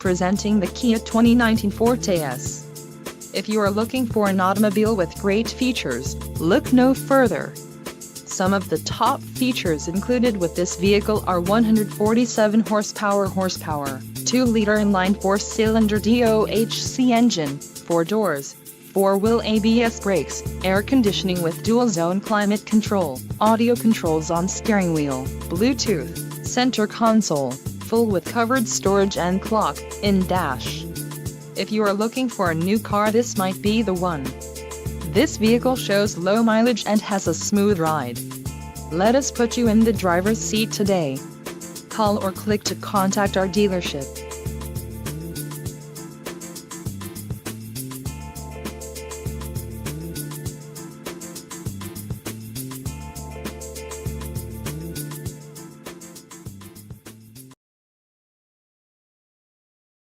Presenting the Kia 2019 Forte S. If you are looking for an automobile with great features, look no further. Some of the top features included with this vehicle are 147 horsepower, 2-liter inline 4-cylinder DOHC engine, 4 doors, 4-wheel ABS brakes, air conditioning with dual-zone climate control, audio controls on steering wheel, Bluetooth, center console, full with covered storage and clock in dash. If you are looking for a new car, this might be the one. This vehicle shows low mileage and has a smooth ride. Let us put you in the driver's seat today. Call or click to contact our dealership.